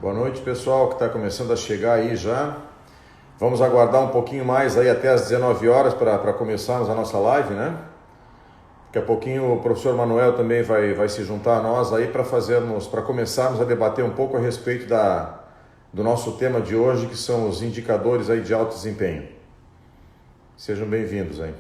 Boa noite, pessoal, que está começando a chegar aí já. Vamos aguardar um pouquinho mais aí até as 19 horas para começarmos a nossa live, né? Daqui a pouquinho o professor Manuel também vai se juntar a nós aí para começarmos a debater um pouco a respeito do nosso tema de hoje, que são os indicadores aí de alto desempenho. Sejam bem-vindos aí.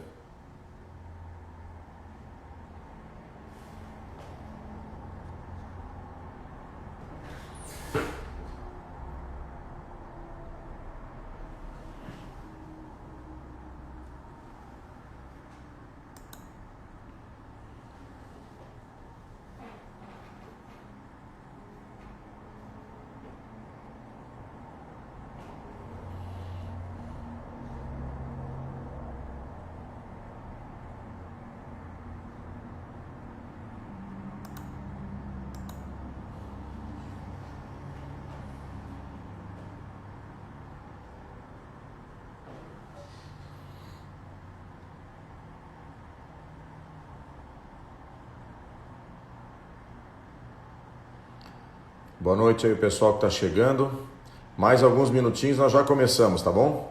Boa noite aí, o pessoal que está chegando. Mais alguns minutinhos nós já começamos, tá bom?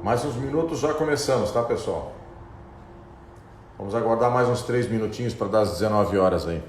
Mais uns minutos já começamos, tá, pessoal? Vamos aguardar mais uns 3 minutinhos para dar as 19 horas aí.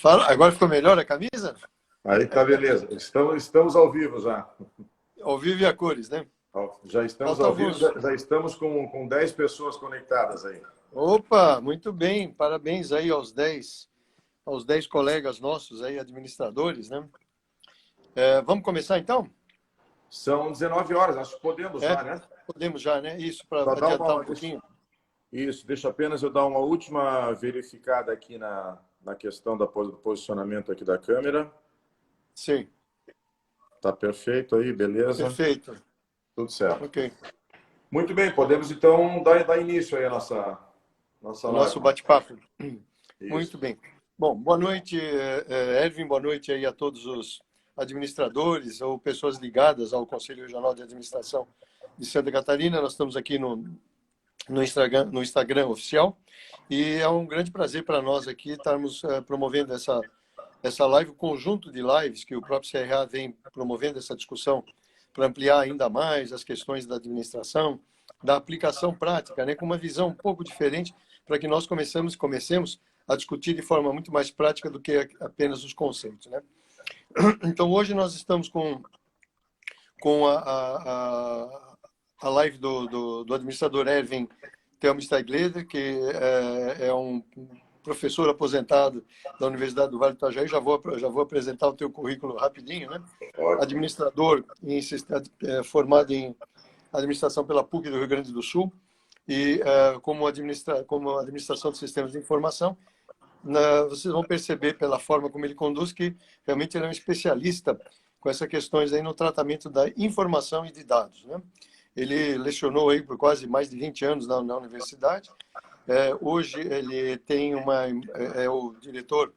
Fala, agora ficou melhor a camisa? Aí tá beleza. Estamos ao vivo já. Ao vivo e a cores, né? Já estamos Falta ao vivo, alguns. já estamos com 10 pessoas conectadas aí. Opa, muito bem. Parabéns aí aos 10 colegas nossos aí, administradores, né? Vamos começar então? São 19 horas, acho que podemos É, já, né? podemos já, né? Isso, para Só dá adiantar uma. um pouquinho. Isso, deixa apenas eu dar uma última verificada aqui na questão do posicionamento aqui da câmera. Sim, Tá perfeito aí, beleza? perfeito. Tudo certo. Ok. Muito bem, podemos então dar início aí à nossa O live. nosso bate-papo. Isso. Muito bem. Bom, boa noite, Erwin, boa noite aí a todos os administradores ou pessoas ligadas ao Conselho Regional de Administração de Santa Catarina. Nós estamos aqui no Instagram oficial e é um grande prazer para nós aqui estarmos promovendo essa live, o conjunto de lives que o próprio CRA vem promovendo essa discussão para ampliar ainda mais as questões da administração, da aplicação prática, né, com uma visão um pouco diferente, para que nós comecemos a discutir de forma muito mais prática do que apenas os conceitos, né? Então, hoje nós estamos com a live do administrador Erwin Thelmo Steigleder, que é um professor aposentado da Universidade do Vale do Itajaí. Já vou apresentar o teu currículo rapidinho, né? Ótimo. Administrador formado em administração pela PUC do Rio Grande do Sul e como administração de sistemas de informação. Vocês vão perceber pela forma como ele conduz que realmente ele é um especialista com essas questões aí no tratamento da informação e de dados, né? Ele lecionou aí por quase mais de 20 anos na universidade. Hoje ele tem é o diretor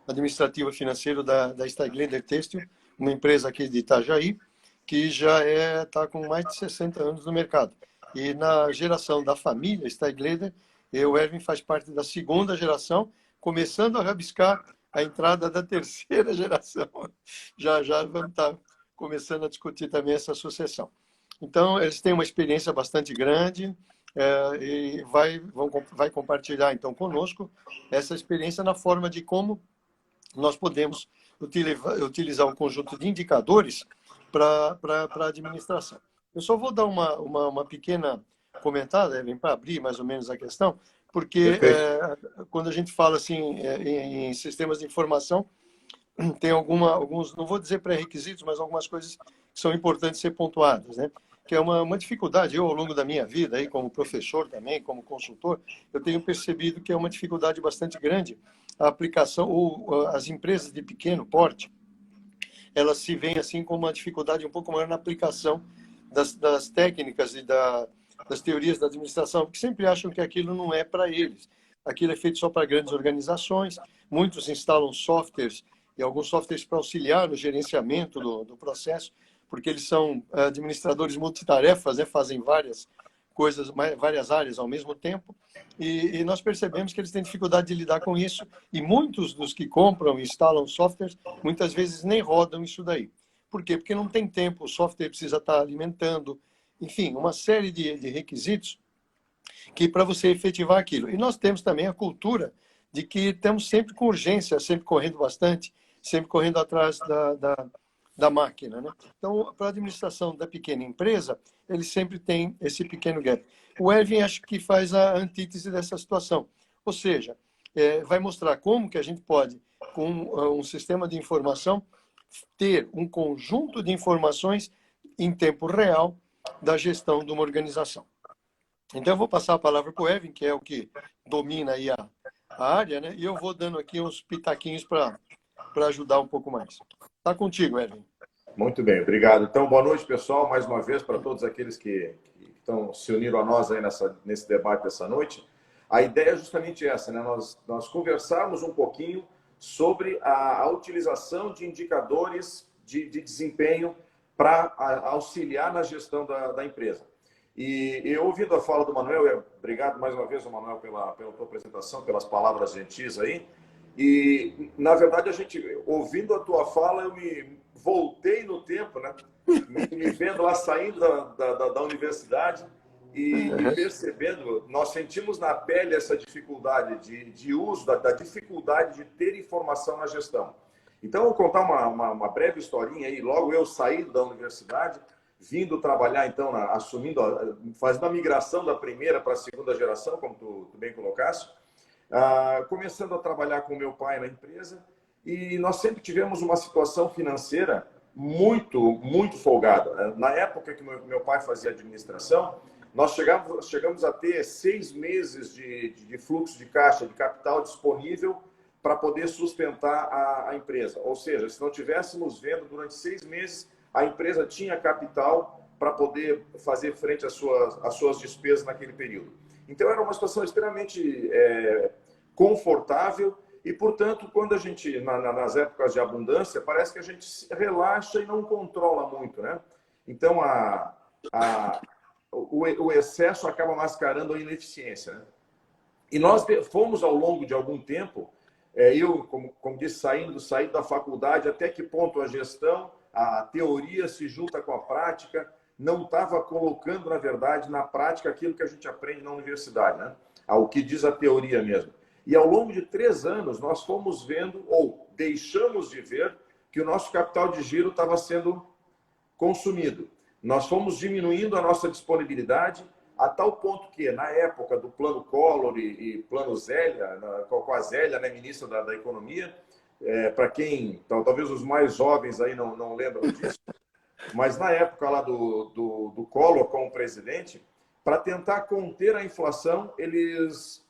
administrativo financeiro da Steigleder Têxtil, uma empresa aqui de Itajaí, que já está com mais de 60 anos no mercado. E na geração da família Steigleder, o Erwin faz parte da segunda geração, começando a rabiscar a entrada da terceira geração. Já vamos estar começando a discutir também essa sucessão. Então, eles têm uma experiência bastante grande e vai compartilhar, então, conosco essa experiência na forma de como nós podemos utilizar um conjunto de indicadores para a administração. Eu só vou dar uma pequena comentada, Evelyn, para abrir mais ou menos a questão, porque quando a gente fala assim em sistemas de informação, tem alguns, não vou dizer pré-requisitos, mas algumas coisas que são importantes ser pontuadas, né? Que é uma dificuldade. Eu, ao longo da minha vida, aí, como professor também, como consultor, eu tenho percebido que é uma dificuldade bastante grande a aplicação, ou as empresas de pequeno porte, elas se veem assim com uma dificuldade um pouco maior na aplicação das técnicas e das teorias da administração, porque sempre acham que aquilo não é para eles. Aquilo é feito só para grandes organizações. Muitos instalam softwares e alguns softwares para auxiliar no gerenciamento do processo, porque eles são administradores multitarefas, né? Fazem várias coisas, várias áreas ao mesmo tempo, e nós percebemos que eles têm dificuldade de lidar com isso, e muitos dos que compram e instalam softwares, muitas vezes nem rodam isso daí. Por quê? Porque não tem tempo, o software precisa estar alimentando, enfim, uma série de requisitos que para você efetivar aquilo. E nós temos também a cultura de que estamos sempre com urgência, sempre correndo bastante, sempre correndo atrás da máquina, né? Então, para a administração da pequena empresa, ele sempre tem esse pequeno gap. O Erwin acho que faz a antítese dessa situação. Ou seja, vai mostrar como que a gente pode, com um sistema de informação, ter um conjunto de informações em tempo real da gestão de uma organização. Então, eu vou passar a palavra para o Erwin, que é o que domina aí a área, né? E eu vou dando aqui uns pitaquinhos para ajudar um pouco mais. Está contigo, Erwin. Muito bem, obrigado. Então, boa noite, pessoal, mais uma vez, para todos aqueles que estão se uniram a nós aí nesse debate dessa noite. A ideia é justamente essa, né? Nós conversarmos um pouquinho sobre a utilização de indicadores de desempenho para auxiliar na gestão da empresa. E eu, ouvindo a fala do Manuel, obrigado mais uma vez, Manuel, pela tua apresentação, pelas palavras gentis aí. E, na verdade, ouvindo a tua fala, eu me voltei no tempo, né? Me vendo lá saindo da universidade e percebendo, nós sentimos na pele essa dificuldade de uso, da dificuldade de ter informação na gestão. Então, eu vou contar uma breve historinha aí. Logo eu saí da universidade, vindo trabalhar, então, fazendo a migração da primeira para a segunda geração, como tu bem colocaste, começando a trabalhar com meu pai na empresa, e nós sempre tivemos uma situação financeira muito folgada. Na época que meu pai fazia administração, nós chegamos a ter 6 meses de fluxo de caixa, de capital disponível para poder sustentar a empresa. Ou seja, se não tivéssemos venda durante 6 meses, a empresa tinha capital para poder fazer frente às suas despesas naquele período. Então, era uma situação extremamente confortável e, portanto, quando a gente, nas épocas de abundância, parece que a gente relaxa e não controla muito, né? Então, o excesso acaba mascarando a ineficiência, né? E nós fomos, ao longo de algum tempo, eu, como disse, saindo da faculdade, até que ponto a gestão, a teoria se junta com a prática, não estava colocando, na verdade, na prática aquilo que a gente aprende na universidade, né? O que diz a teoria mesmo. E ao longo de 3 anos, nós fomos vendo, ou deixamos de ver, que o nosso capital de giro estava sendo consumido. Nós fomos diminuindo a nossa disponibilidade a tal ponto que, na época do Plano Collor e Plano Zélia, com a Zélia, né, ministra da Economia, para quem, talvez os mais jovens aí não lembram disso, mas na época lá do Collor como presidente, para tentar conter a inflação, eles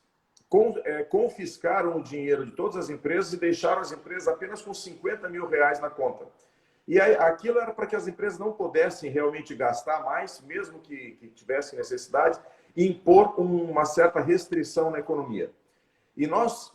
confiscaram o dinheiro de todas as empresas e deixaram as empresas apenas com 50 mil reais na conta. E aí, aquilo era para que as empresas não pudessem realmente gastar mais, mesmo que tivessem necessidade, e impor uma certa restrição na economia. E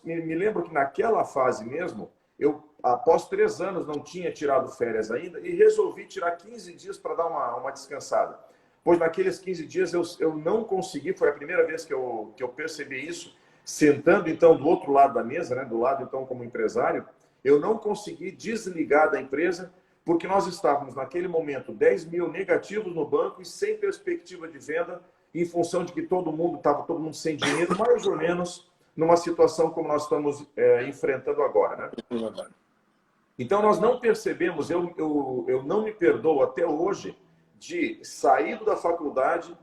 me lembro que naquela fase mesmo, eu, após 3 anos, não tinha tirado férias ainda e resolvi tirar 15 dias para dar uma descansada. Pois naqueles 15 dias eu não consegui, foi a primeira vez que eu percebi isso, sentando então do outro lado da mesa, né, do lado então como empresário, eu não consegui desligar da empresa, porque nós estávamos, naquele momento, 10 mil negativos no banco e sem perspectiva de venda, em função de que todo mundo sem dinheiro, mais ou menos numa situação como nós estamos enfrentando agora, né? Então, nós não percebemos, eu não me perdoo até hoje de, saído da faculdade,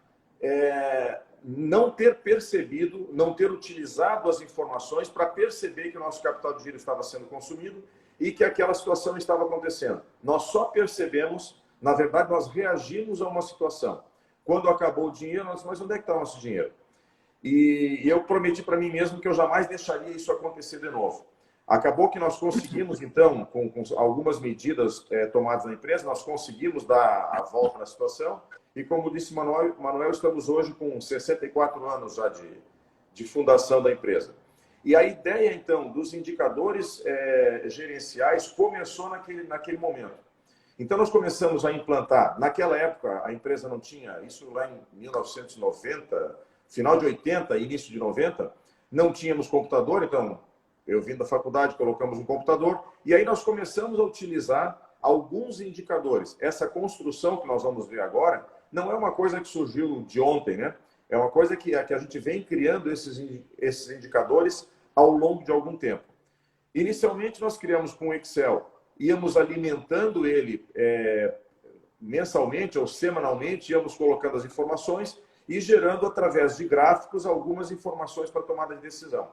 não ter percebido, não ter utilizado as informações para perceber que o nosso capital de giro estava sendo consumido e que aquela situação estava acontecendo. Nós só percebemos, na verdade, nós reagimos a uma situação. Quando acabou o dinheiro, nós disse, mas onde é que está o nosso dinheiro? E eu prometi para mim mesmo que eu jamais deixaria isso acontecer de novo. Acabou que nós conseguimos, então, com algumas medidas tomadas na empresa, nós conseguimos dar a volta na situação. E como disse Manuel, estamos hoje com 64 anos já de fundação da empresa. E a ideia, então, dos indicadores gerenciais começou naquele momento. Então, nós começamos a implantar. Naquela época, a empresa não tinha, isso lá em 1990, final de 80, início de 90, não tínhamos computador. Então, eu vim da faculdade, colocamos um computador, e aí nós começamos a utilizar alguns indicadores. Essa construção que nós vamos ver agora não é uma coisa que surgiu de ontem, né? É uma coisa que a gente vem criando esses indicadores ao longo de algum tempo. Inicialmente, nós criamos com o Excel, íamos alimentando ele mensalmente ou semanalmente, íamos colocando as informações e gerando, através de gráficos, algumas informações para tomada de decisão.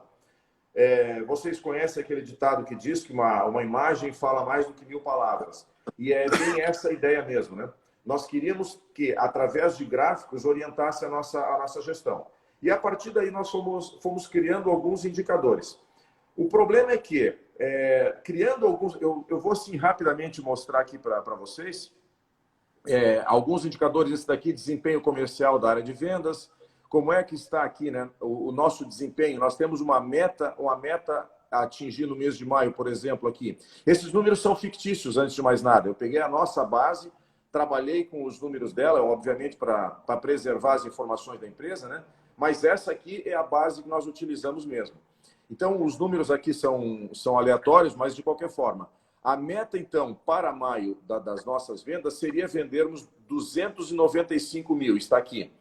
Vocês conhecem aquele ditado que diz que uma imagem fala mais do que 1000 palavras. E é bem essa a ideia mesmo, né? Nós queríamos que, através de gráficos, orientasse a nossa gestão. E, a partir daí, nós fomos criando alguns indicadores. O problema é que, criando alguns... Eu vou, assim, rapidamente mostrar aqui para vocês alguns indicadores. Esse daqui, desempenho comercial da área de vendas. Como é que está aqui, né, o nosso desempenho? Nós temos uma meta a atingir no mês de maio, por exemplo, aqui. Esses números são fictícios, antes de mais nada. Eu peguei a nossa base, trabalhei com os números dela, obviamente, para preservar as informações da empresa, né? Mas essa aqui é a base que nós utilizamos mesmo. Então, os números aqui são aleatórios, mas de qualquer forma. A meta, então, para maio das nossas vendas seria vendermos 295 mil, está aqui.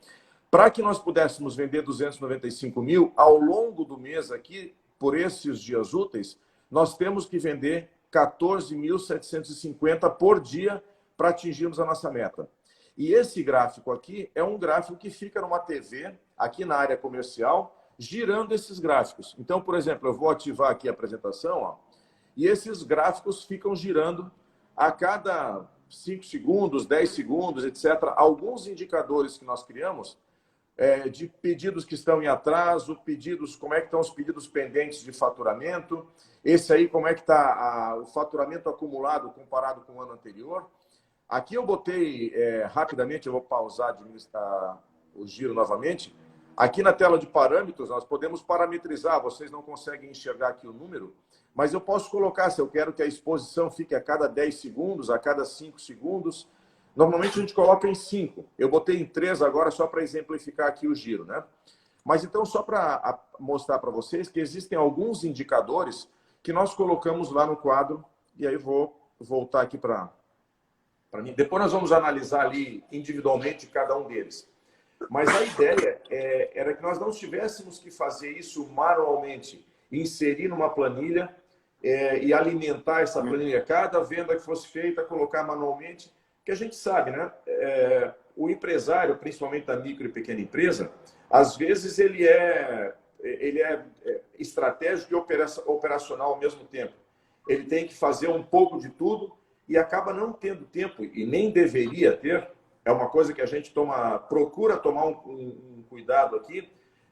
Para que nós pudéssemos vender 295 mil, ao longo do mês aqui, por esses dias úteis, nós temos que vender 14.750 por dia para atingirmos a nossa meta. E esse gráfico aqui é um gráfico que fica numa TV, aqui na área comercial, girando esses gráficos. Então, por exemplo, eu vou ativar aqui a apresentação, ó, e esses gráficos ficam girando a cada 5 segundos, 10 segundos, etc. Alguns indicadores que nós criamos, de pedidos que estão em atraso, pedidos, como é que estão os pedidos pendentes de faturamento, esse aí, como é que está o faturamento acumulado comparado com o ano anterior. Aqui eu botei, rapidamente, eu vou pausar, administrar o giro novamente. Aqui na tela de parâmetros, nós podemos parametrizar, vocês não conseguem enxergar aqui o número, mas eu posso colocar, se eu quero que a exposição fique a cada 10 segundos, a cada 5 segundos. Normalmente a gente coloca em 5. Eu botei em 3 agora só para exemplificar aqui o giro, né? Mas então, só para mostrar para vocês que existem alguns indicadores que nós colocamos lá no quadro, e aí vou voltar aqui para mim. Depois nós vamos analisar ali individualmente cada um deles. Mas a ideia era que nós não tivéssemos que fazer isso manualmente, inserir numa planilha e alimentar essa planilha. Cada venda que fosse feita, colocar manualmente, que a gente sabe, né? O empresário, principalmente da micro e pequena empresa, às vezes ele é estratégico e operacional ao mesmo tempo. Ele tem que fazer um pouco de tudo e acaba não tendo tempo, e nem deveria ter. É uma coisa que a gente procura tomar um cuidado aqui,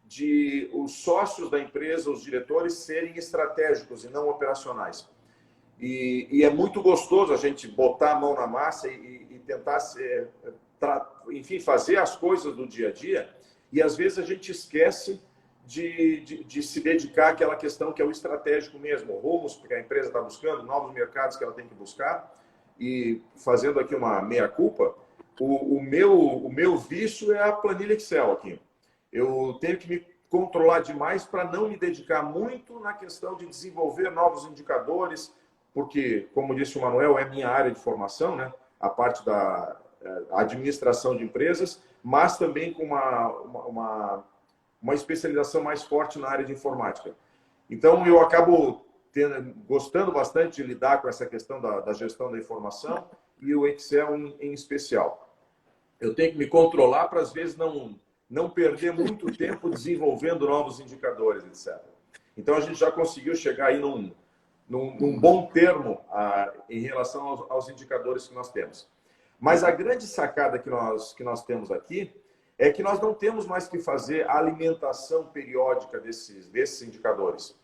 de os sócios da empresa, os diretores, serem estratégicos e não operacionais. E é muito gostoso a gente botar a mão na massa e tentar, enfim, fazer as coisas do dia a dia. E às vezes a gente esquece de se dedicar àquela questão que é o estratégico mesmo, rumos que a empresa está buscando, novos mercados que ela tem que buscar. E fazendo aqui uma meia-culpa, o meu vício é a planilha Excel aqui. Eu tenho que me controlar demais para não me dedicar muito na questão de desenvolver novos indicadores, porque, como disse o Manuel, é minha área de formação, né? A parte da administração de empresas, mas também com uma especialização mais forte na área de informática. Então, eu acabo gostando bastante de lidar com essa questão da gestão da informação e o Excel em especial. Eu tenho que me controlar para, às vezes, não perder muito tempo desenvolvendo novos indicadores, etc. Então, a gente já conseguiu chegar aí num bom termo em relação aos indicadores que nós temos. Mas a grande sacada que nós temos aqui é que nós não temos mais que fazer a alimentação periódica desses indicadores.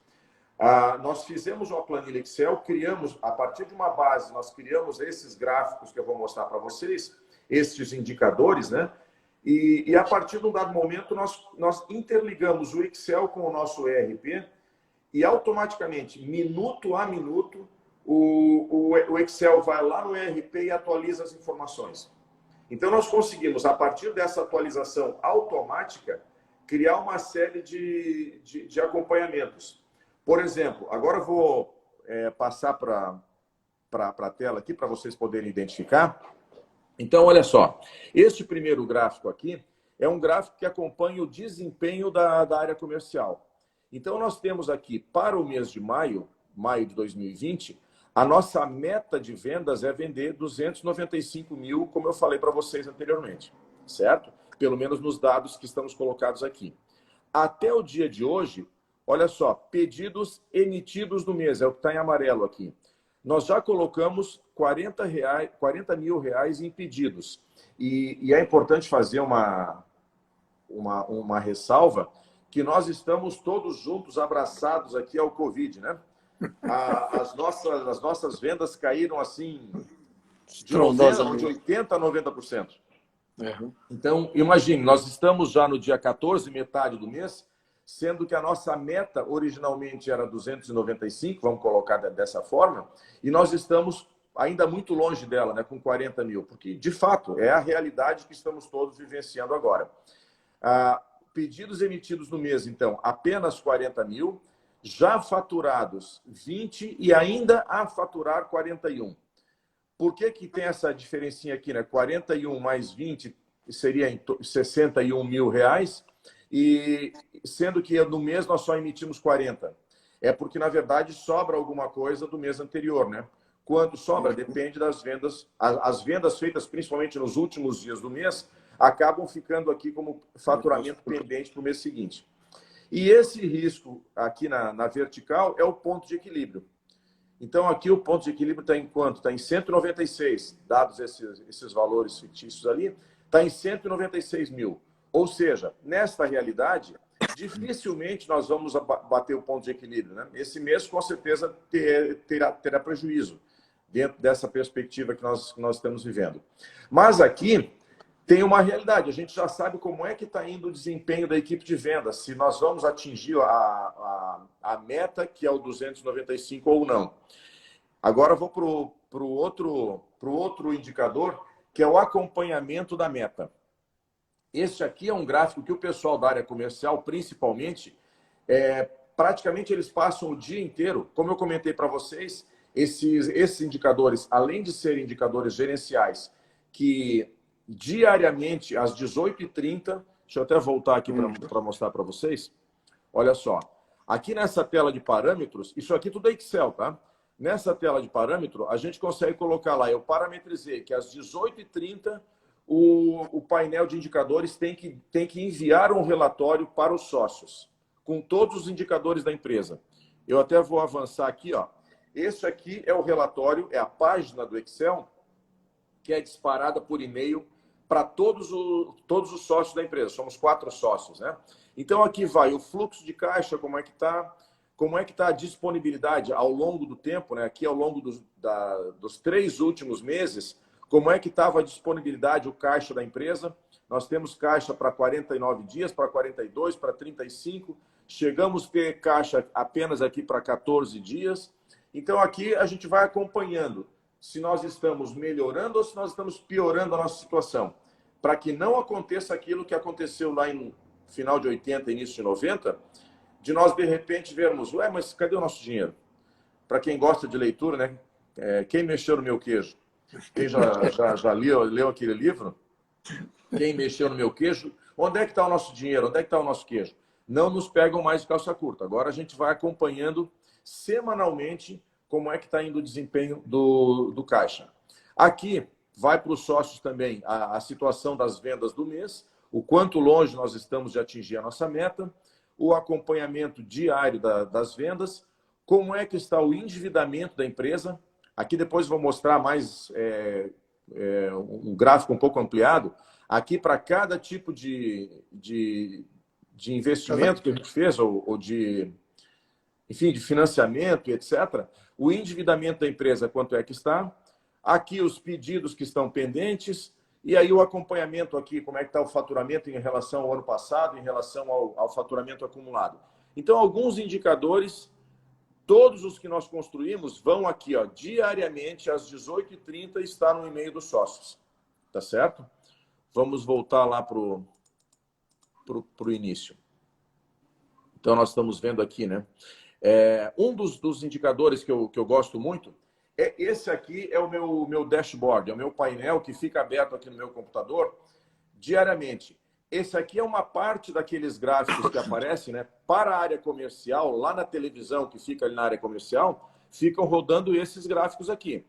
Nós fizemos uma planilha Excel, criamos, a partir de uma base, nós criamos esses gráficos que eu vou mostrar para vocês, esses indicadores, né? E a partir de um dado momento, nós interligamos o Excel com o nosso ERP e automaticamente, minuto a minuto, o Excel vai lá no ERP e atualiza as informações. Então, nós conseguimos, a partir dessa atualização automática, criar uma série de acompanhamentos. Por exemplo, agora eu vou passar para a tela aqui para vocês poderem identificar. Então, olha só, este primeiro gráfico aqui é um gráfico que acompanha o desempenho da área comercial. Então, nós temos aqui, para o mês de maio de 2020, a nossa meta de vendas é vender 295 mil, como eu falei para vocês anteriormente, certo? Pelo menos nos dados que estamos colocados aqui. Até o dia de hoje, olha só, pedidos emitidos no mês, é o que está em amarelo aqui. Nós já colocamos 40 mil reais em pedidos. E é importante fazer uma ressalva que nós estamos todos juntos, abraçados aqui ao Covid, né? As nossas vendas caíram assim de 80% a 90%. Uhum. Então, imagine, nós estamos já no dia 14, metade do mês, sendo que a nossa meta originalmente era 295, vamos colocar dessa forma, e nós estamos ainda muito longe dela, né, com 40 mil, porque, de fato, é a realidade que estamos todos vivenciando agora. Pedidos emitidos no mês, então, apenas 40 mil, já faturados 20 e ainda a faturar 41. Por que tem essa diferencinha aqui, né? 41 mais 20 seria em R$ 61.000, e sendo que no mês nós só emitimos 40. É porque, na verdade, sobra alguma coisa do mês anterior, né? Quando sobra, depende das vendas. As vendas feitas principalmente nos últimos dias do mês acabam ficando aqui como faturamento pendente para o mês seguinte. E esse risco aqui na vertical é o ponto de equilíbrio. Então, aqui o ponto de equilíbrio está em quanto? Está em 196, dados esses valores fictícios ali, está em 196 mil. Ou seja, nesta realidade, dificilmente nós vamos bater o ponto de equilíbrio, né? Esse mês, com certeza, terá prejuízo, dentro dessa perspectiva que nós estamos vivendo. Mas aqui tem uma realidade, a gente já sabe como é que está indo o desempenho da equipe de vendas, se nós vamos atingir a meta, que é o 295 ou não. Agora eu vou para o outro indicador, que é o acompanhamento da meta. Este aqui é um gráfico que o pessoal da área comercial, principalmente, praticamente eles passam o dia inteiro, como eu comentei para vocês, esses indicadores, além de serem indicadores gerenciais, que diariamente, às 18h30, deixa eu até voltar aqui para mostrar para vocês, olha só, aqui nessa tela de parâmetros, isso aqui tudo é Excel, tá? Nessa tela de parâmetro, a gente consegue colocar lá, eu parametrizei que às 18h30, o painel de indicadores tem que enviar um relatório para os sócios, com todos os indicadores da empresa. Eu até vou avançar aqui, ó. Esse aqui é o relatório, é a página do Excel, que é disparada por e-mail para todos os sócios da empresa. Somos 4 sócios, né? Então, aqui vai o fluxo de caixa, como é que está a disponibilidade ao longo do tempo, né? Aqui ao longo dos 3 últimos meses, como é que estava a disponibilidade, o caixa da empresa. Nós temos caixa para 49 dias, para 42, para 35. Chegamos a ter caixa apenas aqui para 14 dias. Então, aqui a gente vai acompanhando se nós estamos melhorando ou se nós estamos piorando a nossa situação, para que não aconteça aquilo que aconteceu lá em final de 80, início de 90, de nós, de repente, vermos, ué, mas cadê o nosso dinheiro? Para quem gosta de leitura, né? Quem mexeu no meu queijo? Quem já leu aquele livro? Quem mexeu no meu queijo? Onde é que está o nosso dinheiro? Onde é que está o nosso queijo? Não nos pegam mais de calça curta. Agora a gente vai acompanhando semanalmente como é que está indo o desempenho do caixa. Aqui vai para os sócios também a situação das vendas do mês, o quanto longe nós estamos de atingir a nossa meta, o acompanhamento diário das vendas, como é que está o endividamento da empresa. Aqui depois vou mostrar mais um gráfico um pouco ampliado. Aqui, para cada tipo de investimento que a gente fez, ou de financiamento, etc., o endividamento da empresa, quanto é que está. Aqui, os pedidos que estão pendentes. E aí, o acompanhamento aqui, como é que está o faturamento em relação ao ano passado, em relação ao faturamento acumulado. Então, alguns indicadores, todos os que nós construímos, vão aqui, ó, diariamente, às 18h30, está no e-mail dos sócios. Tá certo? Vamos voltar lá para o início. Então, nós estamos vendo aqui, né? Um dos indicadores que eu gosto muito, esse aqui é o meu dashboard, é o meu painel que fica aberto aqui no meu computador diariamente. Esse aqui é uma parte daqueles gráficos que aparecem, né? Para a área comercial, lá na televisão que fica ali na área comercial, ficam rodando esses gráficos aqui,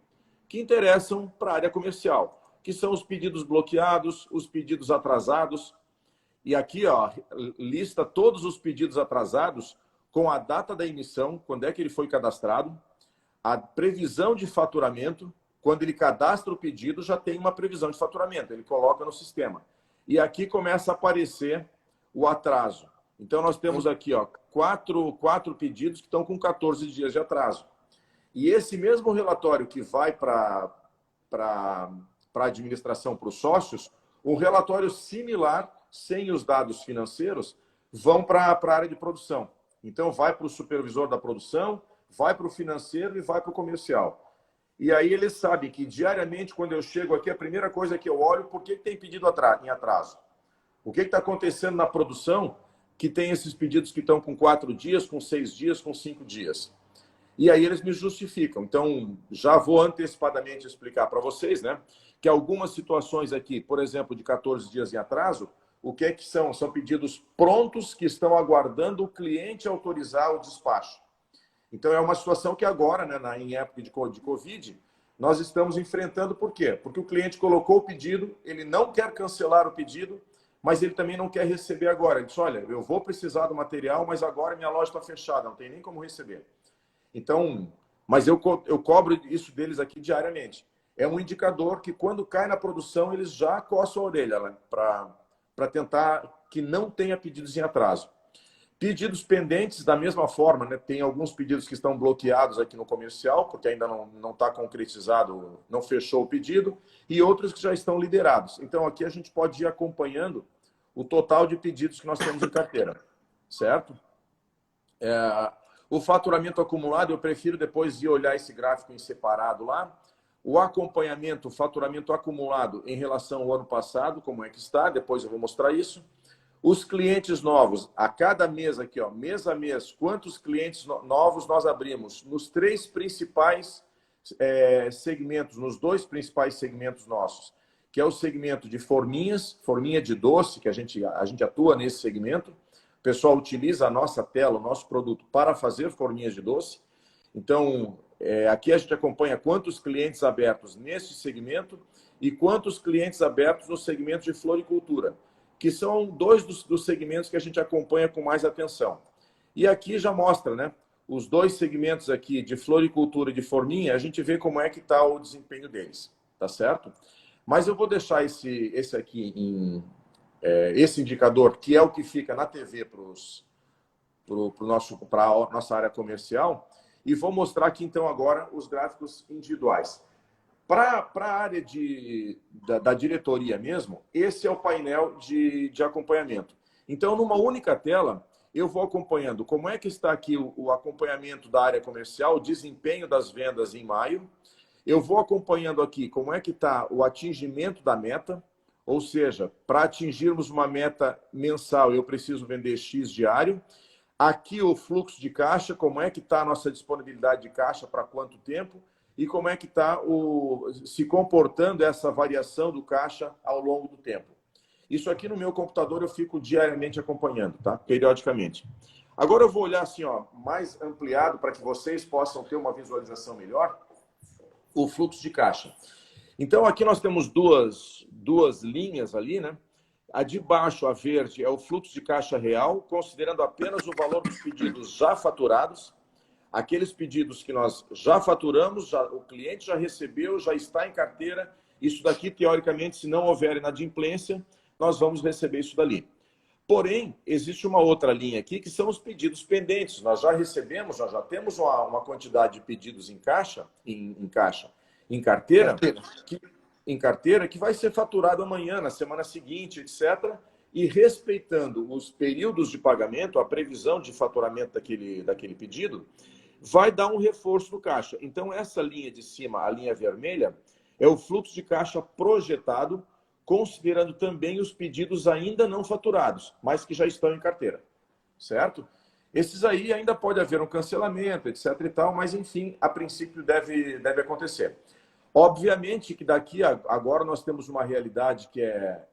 que interessam para a área comercial, que são os pedidos bloqueados, os pedidos atrasados. E aqui, ó, lista todos os pedidos atrasados com a data da emissão, quando é que ele foi cadastrado, a previsão de faturamento, quando ele cadastra o pedido, já tem uma previsão de faturamento, ele coloca no sistema. E aqui começa a aparecer o atraso. Então, nós temos aqui, ó, quatro pedidos que estão com 14 dias de atraso. E esse mesmo relatório que vai para a administração, para os sócios, um relatório similar, sem os dados financeiros, vão para a área de produção. Então, vai para o supervisor da produção, vai para o financeiro e vai para o comercial. E aí eles sabem que diariamente, quando eu chego aqui, a primeira coisa que eu olho, por que tem pedido em atraso? O que está acontecendo na produção que tem esses pedidos que estão com 4 dias, com 6 dias, com 5 dias? E aí eles me justificam. Então, já vou antecipadamente explicar para vocês, né, que algumas situações aqui, por exemplo, de 14 dias em atraso, o que é que são? São pedidos prontos que estão aguardando o cliente autorizar o despacho. Então, é uma situação que agora, né, em época de Covid, nós estamos enfrentando. Por quê? Porque o cliente colocou o pedido, ele não quer cancelar o pedido, mas ele também não quer receber agora. Ele diz, olha, eu vou precisar do material, mas agora minha loja está fechada, não tem nem como receber. Então, mas eu cobro isso deles aqui diariamente. É um indicador que quando cai na produção, eles já coçam a orelha, né, para tentar que não tenha pedidos em atraso. Pedidos pendentes, da mesma forma, né? Tem alguns pedidos que estão bloqueados aqui no comercial, porque ainda não está concretizado, não fechou o pedido, e outros que já estão liderados. Então, aqui a gente pode ir acompanhando o total de pedidos que nós temos em carteira, certo? O faturamento acumulado, eu prefiro depois ir olhar esse gráfico em separado lá. O acompanhamento, o faturamento acumulado em relação ao ano passado, como é que está, depois eu vou mostrar isso. Os clientes novos, a cada mês aqui, ó, mês a mês, quantos clientes novos nós abrimos nos três principais segmentos, nos dois principais segmentos nossos, que é o segmento de forminhas, forminha de doce, que a gente atua nesse segmento. O pessoal utiliza a nossa tela, o nosso produto, para fazer forminhas de doce. Então, aqui a gente acompanha quantos clientes abertos nesse segmento e quantos clientes abertos no segmento de floricultura, que são dois dos segmentos que a gente acompanha com mais atenção. E aqui já mostra, né? Os dois segmentos aqui de floricultura e de forminha, a gente vê como é que está o desempenho deles, tá certo? Mas eu vou deixar esse aqui, esse indicador, que é o que fica na TV para a nossa área comercial, e vou mostrar aqui, então, agora os gráficos individuais. Para a área da diretoria mesmo, esse é o painel de acompanhamento. Então, numa única tela, eu vou acompanhando como é que está aqui o acompanhamento da área comercial, o desempenho das vendas em maio. Eu vou acompanhando aqui como é que está o atingimento da meta, ou seja, para atingirmos uma meta mensal, eu preciso vender X diário. Aqui o fluxo de caixa, como é que está a nossa disponibilidade de caixa, para quanto tempo, e como é que está se comportando essa variação do caixa ao longo do tempo. Isso aqui no meu computador eu fico diariamente acompanhando, tá? Periodicamente. Agora eu vou olhar assim, ó, mais ampliado para que vocês possam ter uma visualização melhor, o fluxo de caixa. Então aqui nós temos duas linhas ali, né? A de baixo, a verde, é o fluxo de caixa real, considerando apenas o valor dos pedidos já faturados. Aqueles pedidos que nós já faturamos, o cliente já recebeu, já está em carteira. Isso daqui, teoricamente, se não houver inadimplência, nós vamos receber isso dali. Porém, existe uma outra linha aqui, que são os pedidos pendentes. Nós já recebemos, nós já temos uma quantidade de pedidos em carteira, que vai ser faturado amanhã, na semana seguinte, etc., e respeitando os períodos de pagamento, a previsão de faturamento daquele pedido, vai dar um reforço no caixa. Então, essa linha de cima, a linha vermelha, é o fluxo de caixa projetado, considerando também os pedidos ainda não faturados, mas que já estão em carteira, certo? Esses aí ainda pode haver um cancelamento, etc. e tal, mas, enfim, a princípio deve acontecer. Obviamente que daqui agora nós temos uma realidade que é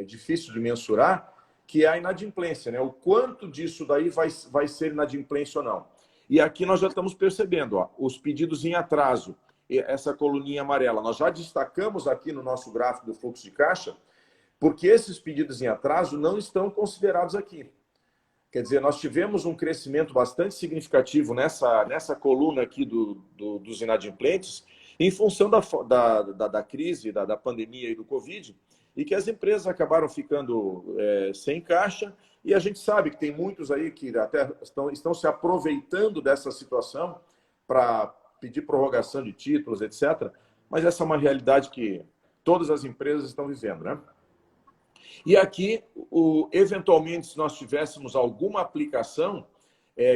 difícil de mensurar, que é a inadimplência, né? O quanto disso daí vai ser inadimplência ou não. E aqui nós já estamos percebendo, ó, os pedidos em atraso, essa coluninha amarela. Nós já destacamos aqui no nosso gráfico do fluxo de caixa, porque esses pedidos em atraso não estão considerados aqui. Quer dizer, nós tivemos um crescimento bastante significativo nessa coluna aqui dos inadimplentes, em função da crise, da pandemia e do Covid, e que as empresas acabaram ficando sem caixa. E a gente sabe que tem muitos aí que até estão se aproveitando dessa situação para pedir prorrogação de títulos, etc. Mas essa é uma realidade que todas as empresas estão vivendo, né? E aqui, eventualmente, se nós tivéssemos alguma aplicação,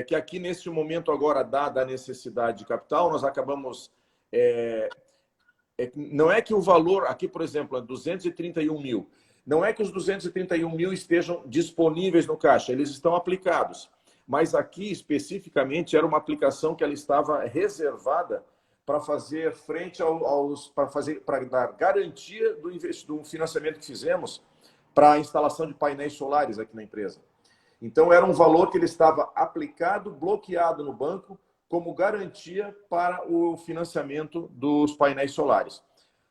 que aqui nesse momento agora, dada a necessidade de capital, nós acabamos... não é que o valor, aqui, por exemplo, é 231 mil, não é que os 231 mil estejam disponíveis no caixa, eles estão aplicados. Mas aqui, especificamente, era uma aplicação que ela estava reservada para fazer frente para dar garantia do financiamento que fizemos para a instalação de painéis solares aqui na empresa. Então, era um valor que ele estava aplicado, bloqueado no banco, como garantia para o financiamento dos painéis solares.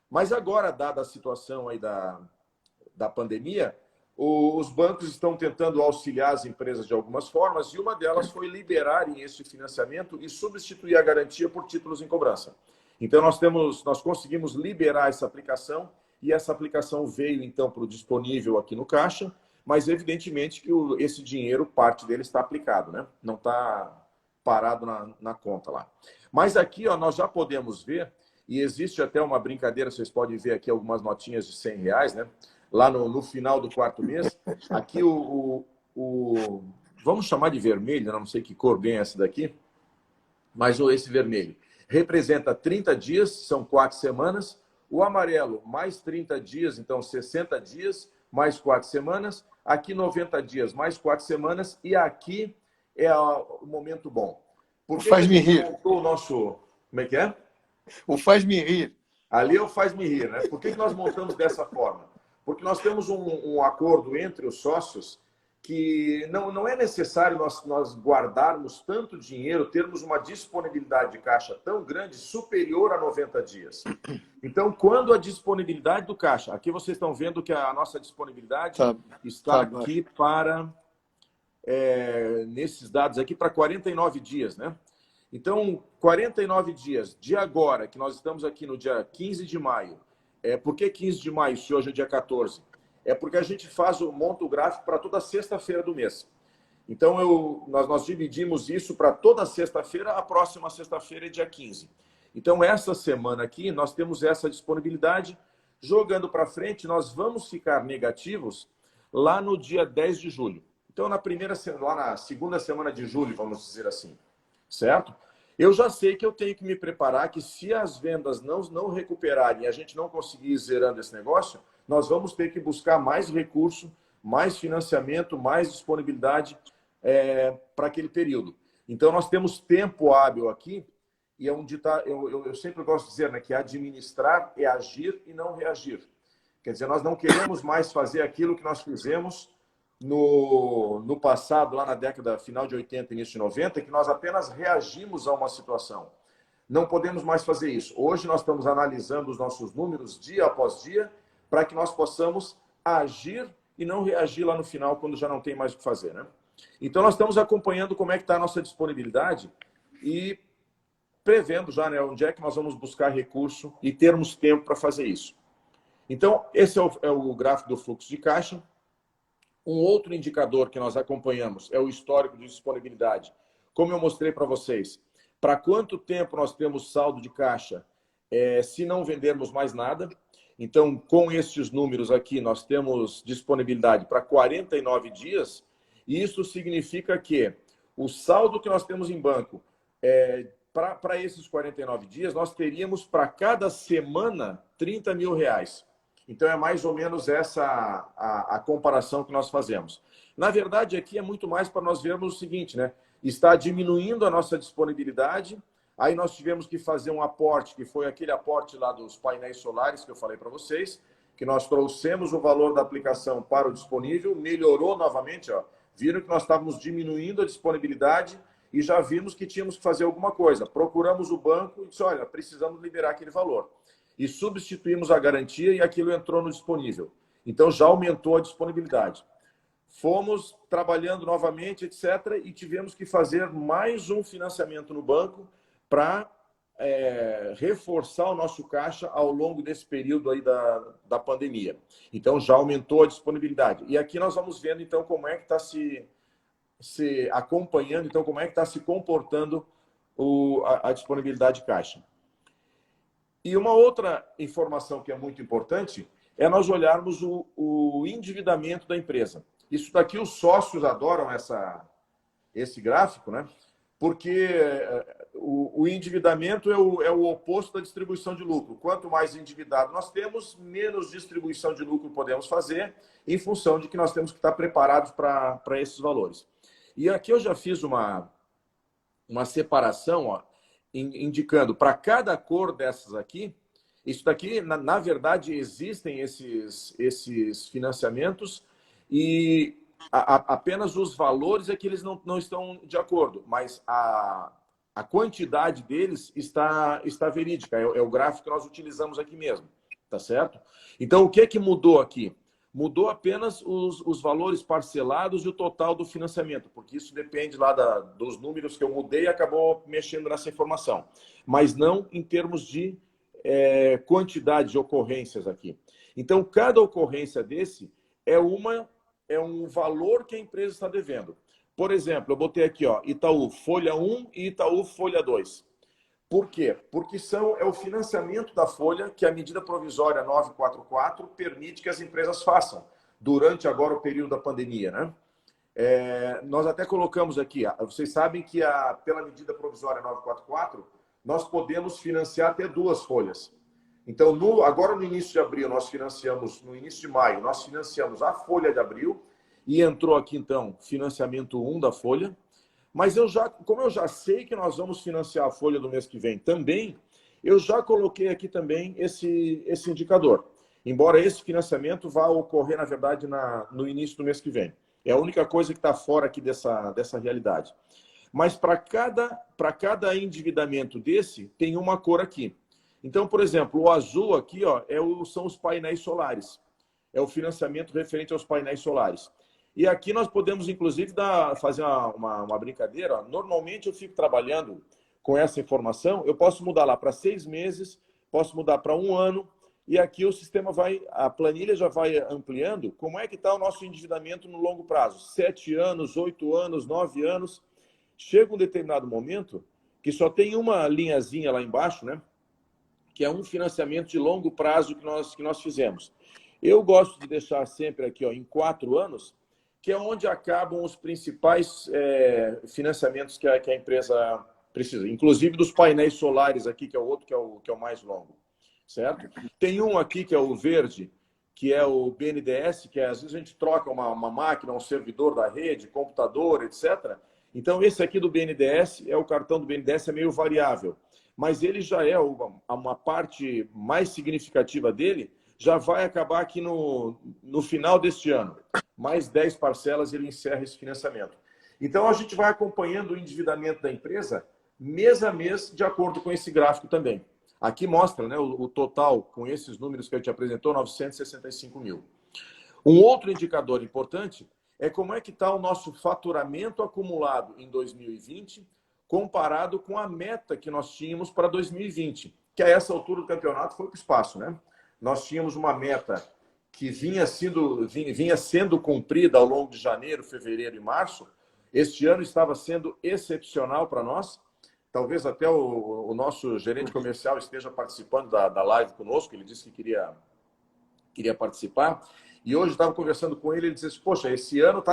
Mas agora, dada a situação aí da pandemia, os bancos estão tentando auxiliar as empresas de algumas formas, e uma delas foi liberarem esse financiamento e substituir a garantia por títulos em cobrança. Então, nós conseguimos liberar essa aplicação, e essa aplicação veio, então, para o disponível aqui no caixa, mas, evidentemente, que esse dinheiro, parte dele está aplicado, né? Não está parado na conta lá. Mas aqui, ó, nós já podemos ver, e existe até uma brincadeira, vocês podem ver aqui algumas notinhas de R$100, né? Lá no final do quarto mês, aqui vamos chamar de vermelho, não sei que cor bem é essa daqui, mas esse vermelho representa 30 dias, são 4 semanas, o amarelo mais 30 dias, então 60 dias, mais 4 semanas, aqui 90 dias, mais 4 semanas, e aqui é o momento bom. Por que Faz-me rir. O nosso... Como é que é? O faz-me rir. Ali é o faz-me rir, né? Por que nós montamos dessa forma? Porque nós temos um acordo entre os sócios que não é necessário nós guardarmos tanto dinheiro, termos uma disponibilidade de caixa tão grande, superior a 90 dias. Então, quando a disponibilidade do caixa... Aqui vocês estão vendo que a nossa disponibilidade está aqui para... nesses dados aqui, para 49 dias, né? Então, 49 dias de agora, que nós estamos aqui no dia 15 de maio. Por que 15 de maio, se hoje é dia 14? É porque a gente monta o gráfico para toda sexta-feira do mês. Então, nós dividimos isso para toda sexta-feira, a próxima sexta-feira é dia 15. Então, essa semana aqui, nós temos essa disponibilidade. Jogando para frente, nós vamos ficar negativos lá no dia 10 de julho. Então, lá na segunda semana de julho, vamos dizer assim, certo? Eu já sei que eu tenho que me preparar, que se as vendas não recuperarem e a gente não conseguir ir zerando esse negócio, nós vamos ter que buscar mais recurso, mais financiamento, mais disponibilidade para aquele período. Então, nós temos tempo hábil aqui, e eu sempre gosto de dizer, né, que administrar é agir e não reagir. Quer dizer, nós não queremos mais fazer aquilo que nós fizemos no passado, lá na década final de 80, início de 90, que nós apenas reagimos a uma situação. Não podemos mais fazer isso. Hoje nós estamos analisando os nossos números dia após dia para que nós possamos agir e não reagir lá no final quando já não tem mais o que fazer, né? Então nós estamos acompanhando como é que está a nossa disponibilidade e prevendo já, né, onde é que nós vamos buscar recurso e termos tempo para fazer isso. Então esse é o gráfico do fluxo de caixa. Um outro indicador que nós acompanhamos é o histórico de disponibilidade. Como eu mostrei para vocês, para quanto tempo nós temos saldo de caixa se não vendermos mais nada. Então, com estes números aqui, nós temos disponibilidade para 49 dias. E isso significa que o saldo que nós temos em banco, para esses 49 dias, nós teríamos para cada semana R$30 mil. Então, é mais ou menos essa a comparação que nós fazemos. Na verdade, aqui é muito mais para nós vermos o seguinte, né? Está diminuindo a nossa disponibilidade, aí nós tivemos que fazer um aporte, que foi aquele aporte lá dos painéis solares que eu falei para vocês, que nós trouxemos o valor da aplicação para o disponível, melhorou novamente, ó. Viram que nós estávamos diminuindo a disponibilidade e já vimos que tínhamos que fazer alguma coisa. Procuramos o banco e disse, olha, precisamos liberar aquele valor. E substituímos a garantia e aquilo entrou no disponível. Então, já aumentou a disponibilidade. Fomos trabalhando novamente, etc., e tivemos que fazer mais um financiamento no banco para reforçar o nosso caixa ao longo desse período aí da pandemia. Então, já aumentou a disponibilidade. E aqui nós vamos vendo, então, como é que está se acompanhando, então, como é que está se comportando a disponibilidade de caixa. E uma outra informação que é muito importante é nós olharmos o endividamento da empresa. Isso daqui os sócios adoram esse gráfico, né? Porque o endividamento é o oposto da distribuição de lucro. Quanto mais endividado nós temos, menos distribuição de lucro podemos fazer, em função de que nós temos que estar preparados para esses valores. E aqui eu já fiz uma separação, ó, indicando para cada cor dessas aqui, isso daqui, na verdade, existem esses financiamentos e apenas os valores é que eles não estão de acordo, mas a quantidade deles está verídica, é o gráfico que nós utilizamos aqui mesmo, tá certo? Então, o que é que mudou aqui? Mudou apenas os valores parcelados e o total do financiamento, porque isso depende lá dos números que eu mudei e acabou mexendo nessa informação, mas não em termos de quantidade de ocorrências aqui. Então, cada ocorrência desse é um valor que a empresa está devendo. Por exemplo, eu botei aqui, ó, Itaú Folha 1 e Itaú Folha 2. Por quê? Porque é o financiamento da folha que a medida provisória 944 permite que as empresas façam durante agora o período da pandemia, né? Nós até colocamos aqui, vocês sabem que pela medida provisória 944, nós podemos financiar até 2 folhas. Então, agora no início de abril, no início de maio, nós financiamos a folha de abril e entrou aqui, então, financiamento 1 da folha. Mas como eu já sei que nós vamos financiar a folha do mês que vem também, eu já coloquei aqui também esse indicador. Embora esse financiamento vá ocorrer, na verdade, no início do mês que vem. É a única coisa que está fora aqui dessa realidade. Mas para cada endividamento desse, tem uma cor aqui. Então, por exemplo, o azul aqui ó, são os painéis solares. É o financiamento referente aos painéis solares. E aqui nós podemos, inclusive, fazer uma brincadeira. Normalmente eu fico trabalhando com essa informação, eu posso mudar lá para 6 meses, posso mudar para 1 ano, e aqui o sistema a planilha já vai ampliando como é que está o nosso endividamento no longo prazo. 7 anos, 8 anos, 9 anos. Chega um determinado momento que só tem uma linhazinha lá embaixo, né? Que é um financiamento de longo prazo que nós fizemos. Eu gosto de deixar sempre aqui ó, em 4 anos, que é onde acabam os principais financiamentos que a empresa precisa. Inclusive dos painéis solares aqui, que é o outro, que é o mais longo. Certo? Tem um aqui que é o verde, que é o BNDES, que às vezes a gente troca uma máquina, um servidor da rede, computador, etc. Então, esse aqui do BNDES, o cartão do BNDES é meio variável. Mas ele já é uma parte mais significativa dele, já vai acabar aqui no final deste ano. Mais 10 parcelas ele encerra esse financiamento. Então, a gente vai acompanhando o endividamento da empresa mês a mês, de acordo com esse gráfico também. Aqui mostra né, o total, com esses números que eu te apresentou, 965 mil. Um outro indicador importante é como é que está o nosso faturamento acumulado em 2020 comparado com a meta que nós tínhamos para 2020, que a essa altura do campeonato foi para o espaço, né? Nós tínhamos uma meta que vinha sendo cumprida ao longo de janeiro, fevereiro e março. Este ano estava sendo excepcional para nós. Talvez até o nosso gerente comercial esteja participando da live conosco, ele disse que queria participar. E hoje estava conversando com ele, ele disse, poxa, esse ano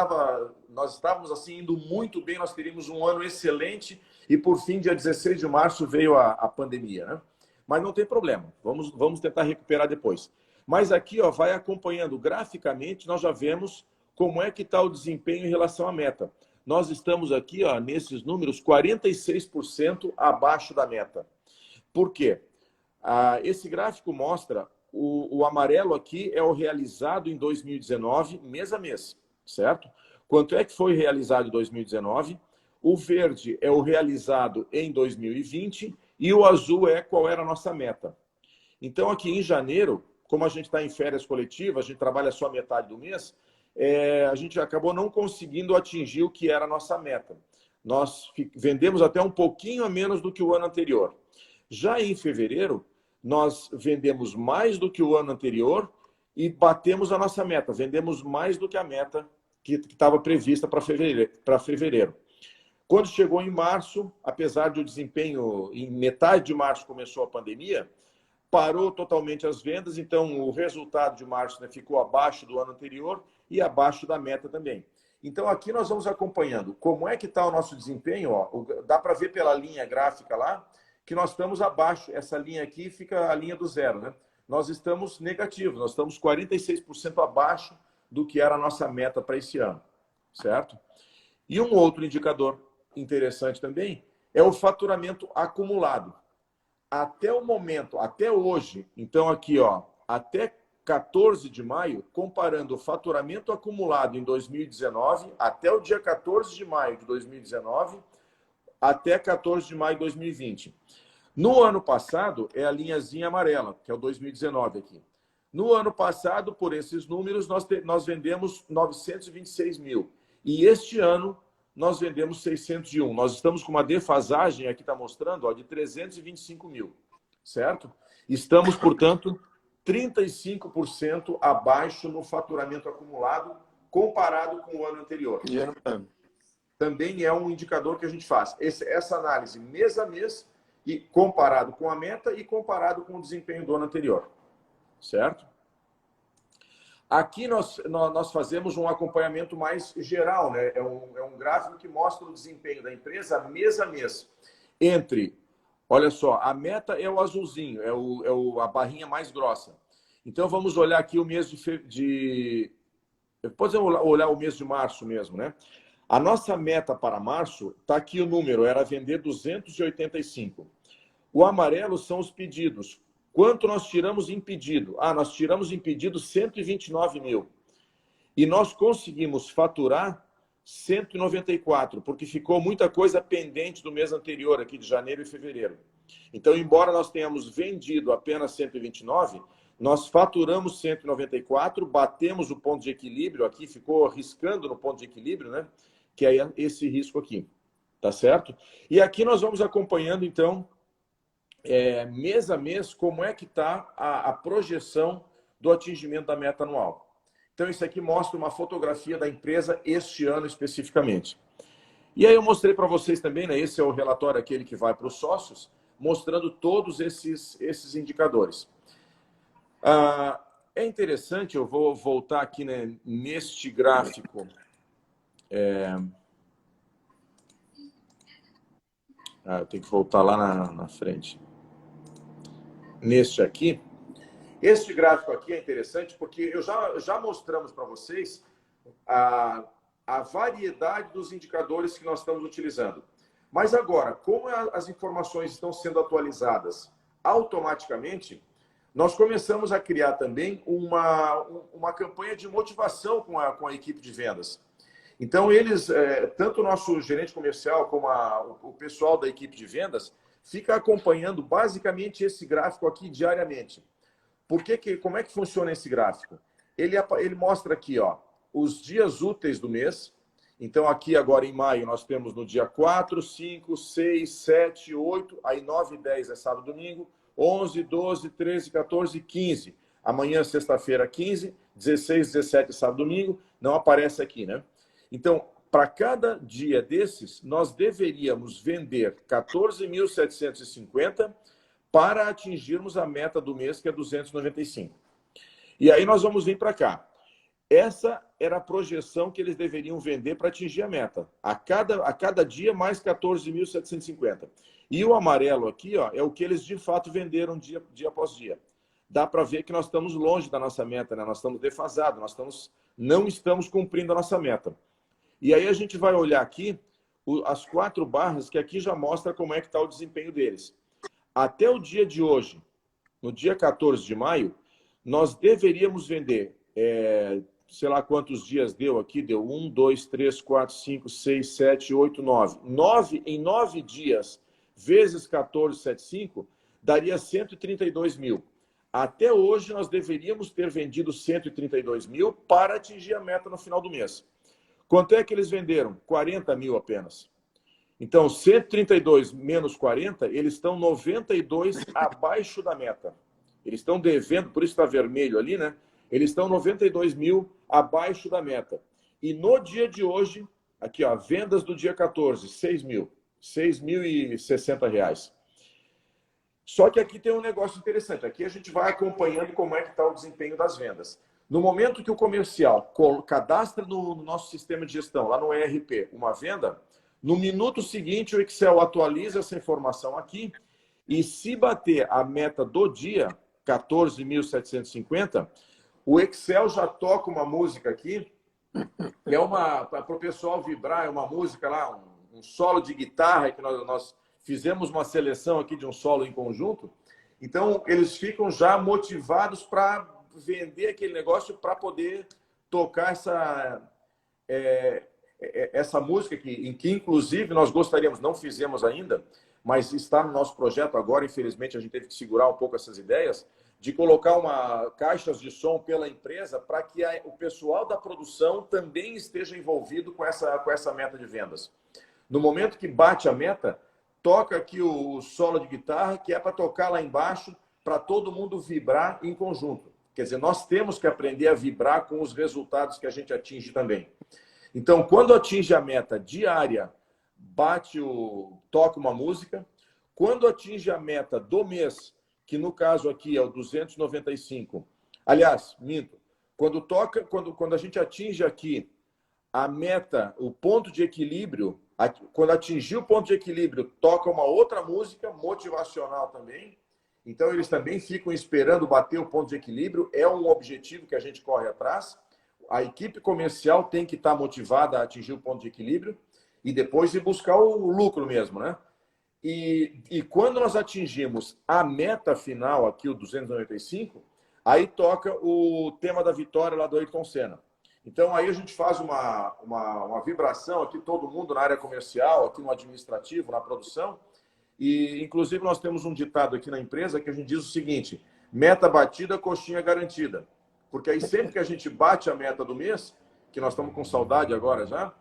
nós estávamos assim indo muito bem, nós teríamos um ano excelente e por fim, dia 16 de março, veio a pandemia, né? Mas não tem problema, vamos tentar recuperar depois. Mas aqui ó, vai acompanhando graficamente, nós já vemos como é que está o desempenho em relação à meta. Nós estamos aqui, ó, nesses números, 46% abaixo da meta. Por quê? Esse gráfico mostra, o amarelo aqui é o realizado em 2019, mês a mês, certo? Quanto é que foi realizado em 2019? O verde é o realizado em 2020 e o azul é qual era a nossa meta. Então, aqui em janeiro, como a gente está em férias coletivas, a gente trabalha só metade do mês, a gente acabou não conseguindo atingir o que era a nossa meta. Nós vendemos até um pouquinho a menos do que o ano anterior. Já em fevereiro, nós vendemos mais do que o ano anterior e batemos a nossa meta. Vendemos mais do que a meta que estava prevista para fevereiro. Quando chegou em março, apesar do desempenho, em metade de março começou a pandemia, parou totalmente as vendas, então o resultado de março né, ficou abaixo do ano anterior e abaixo da meta também. Então aqui nós vamos acompanhando como é que está o nosso desempenho. Ó, dá para ver pela linha gráfica lá que nós estamos abaixo. Essa linha aqui fica a linha do zero. Né? Nós estamos negativos, nós estamos 46% abaixo do que era a nossa meta para esse ano. Certo? E um outro indicador interessante também é o faturamento acumulado. Até o momento, até hoje, então aqui, ó, até 14 de maio, comparando o faturamento acumulado em 2019, até o dia 14 de maio de 2019, até 14 de maio de 2020. No ano passado, é a linhazinha amarela, que é o 2019 aqui. No ano passado, por esses números, nós vendemos 926 mil. E este ano, nós vendemos 601. Nós estamos com uma defasagem, aqui está mostrando, ó, de 325 mil, certo? Estamos, portanto, 35% abaixo no faturamento acumulado, comparado com o ano anterior. Também é um indicador que a gente faz. Essa análise mês a mês, e comparado com a meta e comparado com o desempenho do ano anterior. Certo? Aqui nós fazemos um acompanhamento mais geral, né? É um gráfico que mostra o desempenho da empresa mês a mês. Olha só, a meta é o azulzinho, a barrinha mais grossa. Então vamos olhar aqui o mês podemos olhar o mês de março mesmo, né? A nossa meta para março, está aqui o número, era vender 285. O amarelo são os pedidos. Quanto nós tiramos em pedido? Nós tiramos em pedido 129 mil. E nós conseguimos faturar 194, porque ficou muita coisa pendente do mês anterior, aqui de janeiro e fevereiro. Então, embora nós tenhamos vendido apenas 129, nós faturamos 194, batemos o ponto de equilíbrio aqui, ficou riscando no ponto de equilíbrio, né? Que é esse risco aqui, tá certo? E aqui nós vamos acompanhando, então, mês a mês, como é que está a projeção do atingimento da meta anual. Então, isso aqui mostra uma fotografia da empresa este ano especificamente. E aí eu mostrei para vocês também, né? Esse é o relatório, aquele que vai para os sócios, mostrando todos esses indicadores. É interessante, eu vou voltar aqui, né, neste gráfico. Eu tenho que voltar lá na frente. Neste aqui. Este gráfico aqui é interessante porque eu já mostramos para vocês a variedade dos indicadores que nós estamos utilizando. Mas agora, como as informações estão sendo atualizadas automaticamente, nós começamos a criar também uma campanha de motivação com a equipe de vendas. Então, eles, tanto o nosso gerente comercial como o pessoal da equipe de vendas, fica acompanhando basicamente esse gráfico aqui diariamente. Como é que funciona esse gráfico? Ele mostra aqui, ó, os dias úteis do mês. Então, aqui agora em maio, nós temos no dia 4, 5, 6, 7, 8, aí 9 e 10 é sábado e domingo, 11, 12, 13, 14, 15. Amanhã, sexta-feira, 15, 16, 17 é sábado e domingo, não aparece aqui, né? Então, para cada dia desses, nós deveríamos vender 14.750 para atingirmos a meta do mês, que é 295. E aí nós vamos vir para cá. Essa era a projeção que eles deveriam vender para atingir a meta. A cada dia, mais 14.750. E o amarelo aqui, ó, é o que eles de fato venderam dia após dia. Dá para ver que nós estamos longe da nossa meta, né? Nós estamos defasados, não estamos cumprindo a nossa meta. E aí a gente vai olhar aqui as 4 barras, que aqui já mostra como é que está o desempenho deles. Até o dia de hoje, no dia 14 de maio, nós deveríamos vender, sei lá quantos dias deu aqui, deu 1, 2, 3, 4, 5, 6, 7, 8, 9. Em 9 dias, vezes 14,75, daria 132 mil. Até hoje, nós deveríamos ter vendido 132 mil para atingir a meta no final do mês. Quanto é que eles venderam? 40 mil apenas. Então, 132 menos 40, eles estão 92 abaixo da meta. Eles estão devendo, por isso está vermelho ali, né? Eles estão 92 mil abaixo da meta. E no dia de hoje, aqui, ó, vendas do dia 14, 6 mil. R$6.060. Só que aqui tem um negócio interessante. Aqui a gente vai acompanhando como é que está o desempenho das vendas. No momento que o comercial cadastra no nosso sistema de gestão, lá no ERP, uma venda, no minuto seguinte o Excel atualiza essa informação aqui e se bater a meta do dia, 14.750, o Excel já toca uma música aqui, que é para o pessoal vibrar, é uma música lá, um solo de guitarra, que nós fizemos uma seleção aqui de um solo em conjunto. Então, eles ficam já motivados para vender aquele negócio para poder tocar essa música em que, inclusive, nós gostaríamos, não fizemos ainda, mas está no nosso projeto agora, infelizmente, a gente teve que segurar um pouco essas ideias, de colocar caixas de som pela empresa para que o pessoal da produção também esteja envolvido com essa meta de vendas. No momento que bate a meta, toca aqui o solo de guitarra, que é para tocar lá embaixo, para todo mundo vibrar em conjunto. Quer dizer, nós temos que aprender a vibrar com os resultados que a gente atinge também. Então, quando atinge a meta diária, toca uma música. Quando atinge a meta do mês, que no caso aqui é o 295. Aliás, minto. Quando a gente atinge aqui a meta, o ponto de equilíbrio, quando atingir o ponto de equilíbrio, toca uma outra música motivacional também. Então, eles também ficam esperando bater o ponto de equilíbrio. É um objetivo que a gente corre atrás. A equipe comercial tem que estar motivada a atingir o ponto de equilíbrio e depois ir buscar o lucro mesmo, né? E quando nós atingimos a meta final, aqui o 295, aí toca o tema da vitória lá do Ayrton Senna. Então, aí a gente faz uma vibração aqui, todo mundo na área comercial, aqui no administrativo, na produção. E, inclusive, nós temos um ditado aqui na empresa que a gente diz o seguinte: meta batida, coxinha garantida. Porque aí sempre que a gente bate a meta do mês, que nós estamos com saudade agora já,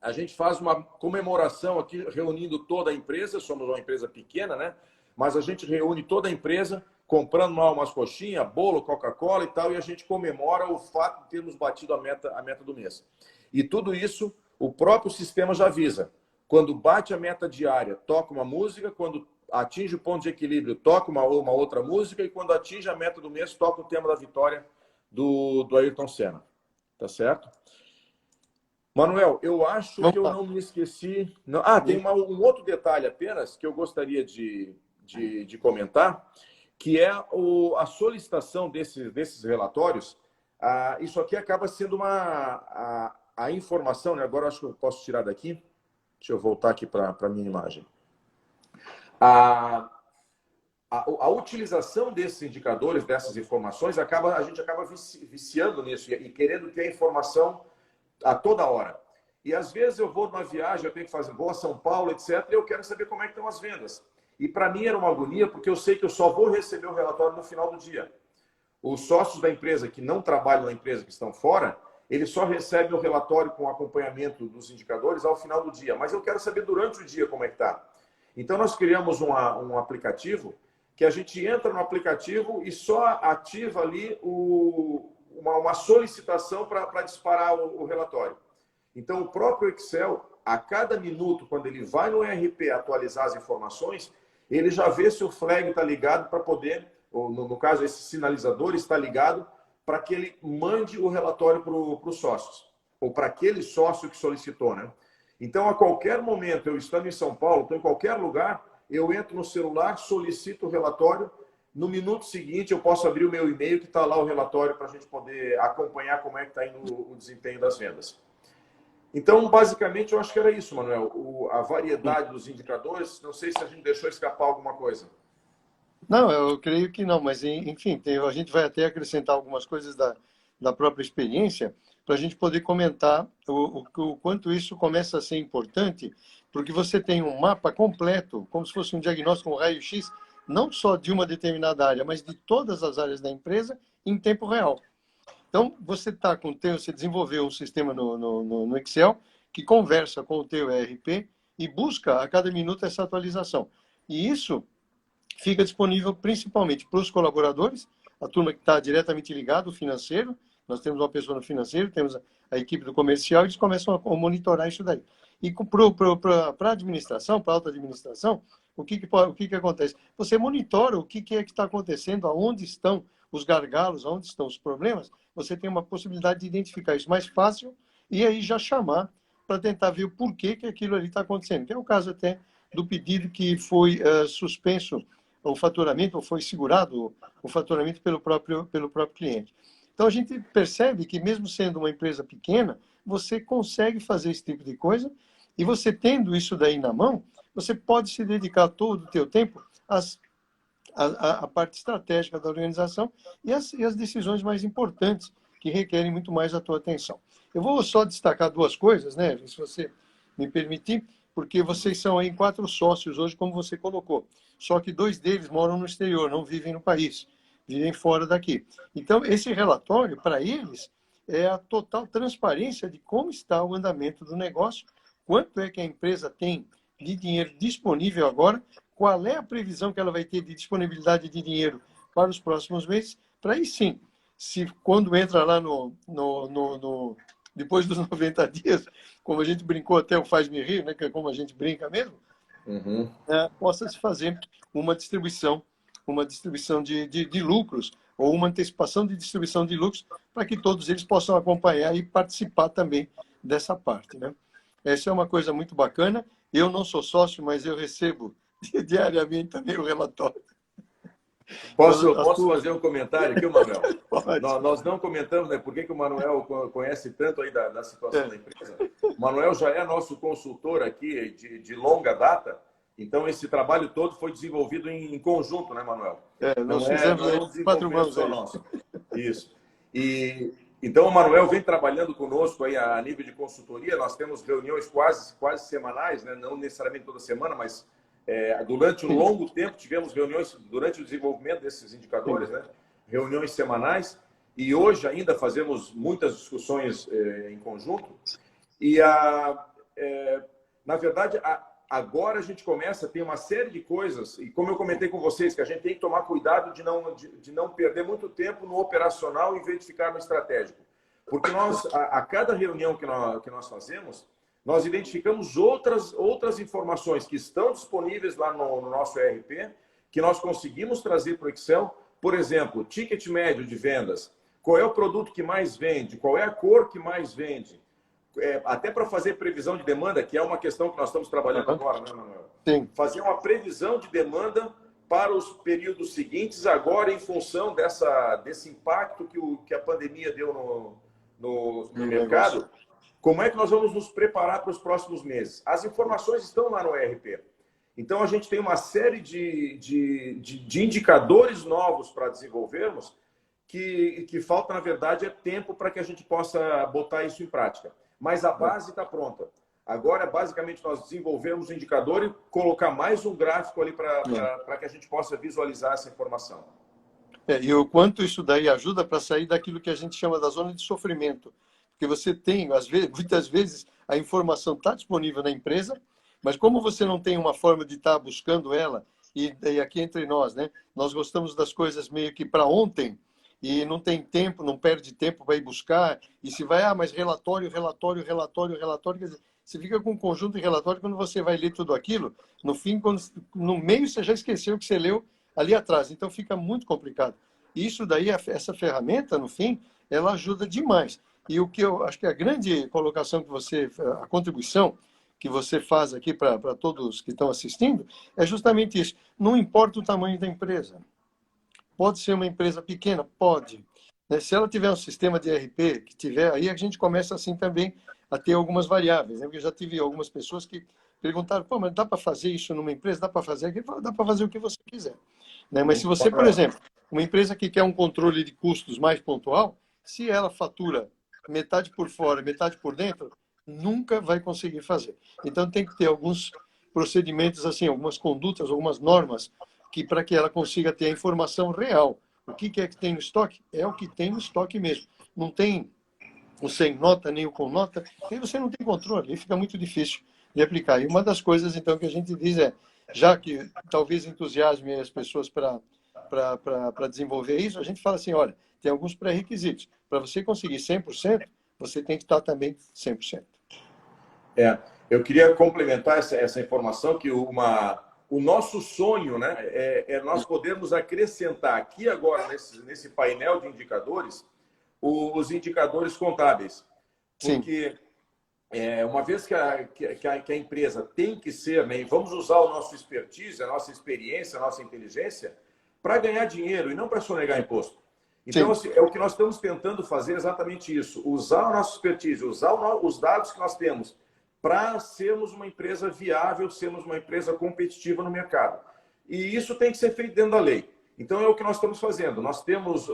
a gente faz uma comemoração aqui, reunindo toda a empresa. Somos uma empresa pequena, né? Mas a gente reúne toda a empresa, comprando lá umas coxinhas, bolo, Coca-Cola e tal, e a gente comemora o fato de termos batido a meta do mês. E tudo isso, o próprio sistema já avisa. Quando bate a meta diária, toca uma música. Quando atinge o ponto de equilíbrio, toca uma outra música. E quando atinge a meta do mês, toca o tema da vitória do Ayrton Senna. Tá certo? Manuel, eu acho que eu não me esqueci... Não... tem um outro detalhe apenas que eu gostaria de comentar, que é a solicitação desses relatórios. Isso aqui acaba sendo a informação, né? Agora acho que eu posso tirar daqui. Deixa eu voltar aqui para a minha imagem. A utilização desses indicadores, dessas informações, a gente acaba viciando nisso e querendo ter a informação a toda hora. E às vezes eu vou numa viagem, eu tenho que fazer, vou a São Paulo, etc., e eu quero saber como é que estão as vendas. E para mim era uma agonia, porque eu sei que eu só vou receber o relatório no final do dia. Os sócios da empresa que não trabalham na empresa, que estão fora, eles só recebem o relatório com acompanhamento dos indicadores ao final do dia. Mas eu quero saber durante o dia como é que está. Então, nós criamos um aplicativo que a gente entra no aplicativo e só ativa ali uma solicitação para disparar o relatório. Então, o próprio Excel, a cada minuto, quando ele vai no ERP atualizar as informações, ele já vê se o flag está ligado para poder, ou no caso, esse sinalizador está ligado para que ele mande o relatório para os sócios, ou para aquele sócio que solicitou, né? Então, a qualquer momento, eu estando em São Paulo, estou em qualquer lugar, eu entro no celular, solicito o relatório. No minuto seguinte, eu posso abrir o meu e-mail, que está lá o relatório, para a gente poder acompanhar como é que está indo o desempenho das vendas. Então, basicamente, eu acho que era isso, Manuel. A variedade dos indicadores, não sei se a gente deixou escapar alguma coisa. Não, eu creio que não, mas enfim, a gente vai até acrescentar algumas coisas da própria experiência para a gente poder comentar o quanto isso começa a ser importante, porque você tem um mapa completo, como se fosse um diagnóstico, um raio-x, não só de uma determinada área, mas de todas as áreas da empresa em tempo real. Então, você desenvolveu um sistema no Excel que conversa com o teu ERP e busca a cada minuto essa atualização. E isso fica disponível principalmente para os colaboradores, a turma que está diretamente ligada, o financeiro. Nós temos uma pessoa no financeiro, temos a equipe do comercial, e eles começam a monitorar isso daí. E para a administração, para a alta administração, o que acontece? Você monitora o que é que está acontecendo, aonde estão os gargalos, aonde estão os problemas. Você tem uma possibilidade de identificar isso mais fácil e aí já chamar para tentar ver o porquê que aquilo ali está acontecendo. Que é o caso até do pedido que foi suspenso o faturamento, ou foi segurado o faturamento pelo próprio cliente. Então, a gente percebe que, mesmo sendo uma empresa pequena, você consegue fazer esse tipo de coisa E você tendo isso daí na mão, você pode se dedicar todo o teu tempo à parte estratégica da organização e as decisões mais importantes, que requerem muito mais a tua atenção. Eu vou só destacar duas coisas, né, se você me permitir, porque vocês são aí 4 sócios hoje, como você colocou. Só que 2 deles moram no exterior, não vivem no país, vivem fora daqui. Então, esse relatório, para eles, é a total transparência de como está o andamento do negócio, quanto é que a empresa tem de dinheiro disponível agora, qual é a previsão que ela vai ter de disponibilidade de dinheiro para os próximos meses, para aí sim, se quando entra lá depois dos 90 dias, como a gente brincou até o Faz-me Rir, né, que é como a gente brinca mesmo, possa se fazer uma distribuição de lucros, ou uma antecipação de distribuição de lucros, para que todos eles possam acompanhar e participar também dessa parte, né? Essa é uma coisa muito bacana. Eu não sou sócio, mas eu recebo diariamente também o relatório. Posso fazer um comentário aqui, Manuel? Nós não comentamos, né, por que o Manuel conhece tanto aí da situação da empresa. O Manuel já é nosso consultor aqui de longa data, então esse trabalho todo foi desenvolvido em conjunto, né, Manuel? Nós fizemos 4 mãos só nosso. Isso. Então o Manuel vem trabalhando conosco aí a nível de consultoria. Nós temos reuniões quase semanais, né? Não necessariamente toda semana, mas durante um longo tempo tivemos reuniões durante o desenvolvimento desses indicadores, né? Reuniões semanais, e hoje ainda fazemos muitas discussões em conjunto. E na verdade agora a gente começa a ter uma série de coisas, e como eu comentei com vocês, que a gente tem que tomar cuidado de não perder muito tempo no operacional em vez de ficar no estratégico. Porque nós, a cada reunião que nós fazemos, nós identificamos outras informações que estão disponíveis lá no nosso ERP, que nós conseguimos trazer para o Excel. Por exemplo, ticket médio de vendas, qual é o produto que mais vende, qual é a cor que mais vende, até para fazer previsão de demanda, que é uma questão que nós estamos trabalhando agora, né, Manuel? Sim. Fazer uma previsão de demanda para os períodos seguintes, agora em função desse impacto que a pandemia deu no mercado. Como é que nós vamos nos preparar para os próximos meses? As informações estão lá no ERP. Então, a gente tem uma série de indicadores novos para desenvolvermos que falta, na verdade, tempo para que a gente possa botar isso em prática. Mas a base está pronta. Agora, basicamente, nós desenvolvemos o indicador e colocar mais um gráfico ali para que a gente possa visualizar essa informação. E o quanto isso daí ajuda para sair daquilo que a gente chama da zona de sofrimento. Porque você tem, muitas vezes, a informação está disponível na empresa, mas como você não tem uma forma de estar buscando ela, e aqui entre nós, né, nós gostamos das coisas meio que para ontem, e não tem tempo, não perde tempo para ir buscar, e se vai, mas relatório, quer dizer, você fica com um conjunto de relatório, quando você vai ler tudo aquilo, no fim, no meio você já esqueceu o que você leu ali atrás, então fica muito complicado. Isso daí, essa ferramenta, no fim, ela ajuda demais. E o que eu acho que a grande colocação a contribuição que você faz aqui para todos que estão assistindo, é justamente isso. Não importa o tamanho da empresa. Pode ser uma empresa pequena? Pode. Se ela tiver um sistema de ERP, aí a gente começa assim também a ter algumas variáveis. Eu já tive algumas pessoas que perguntaram, pô, mas dá para fazer isso numa empresa? Dá para fazer aqui? Dá para fazer o que você quiser. Mas se você, por exemplo, uma empresa que quer um controle de custos mais pontual, se ela fatura metade por fora, metade por dentro, nunca vai conseguir fazer. Então tem que ter alguns procedimentos, assim, algumas condutas, algumas normas, para que ela consiga ter a informação real. O que é que tem no estoque? É o que tem no estoque mesmo. Não tem o sem nota, nem o com nota, aí você não tem controle, aí fica muito difícil de aplicar. E uma das coisas, então, que a gente diz já que talvez entusiasme as pessoas para desenvolver isso, a gente fala assim, olha, tem alguns pré-requisitos. Para você conseguir 100%, você tem que estar também 100%. Eu queria complementar essa informação, que o nosso sonho, né, é nós podermos acrescentar aqui agora, nesse painel de indicadores, os indicadores contábeis. Porque uma vez que a empresa tem que ser, né, e vamos usar o nosso expertise, a nossa experiência, a nossa inteligência, para ganhar dinheiro e não para sonegar imposto. Então, assim, o que nós estamos tentando fazer exatamente isso. Usar a nossa expertise, usar os dados que nós temos, para sermos uma empresa viável, sermos uma empresa competitiva no mercado. E isso tem que ser feito dentro da lei. Então, é o que nós estamos fazendo. Nós temos,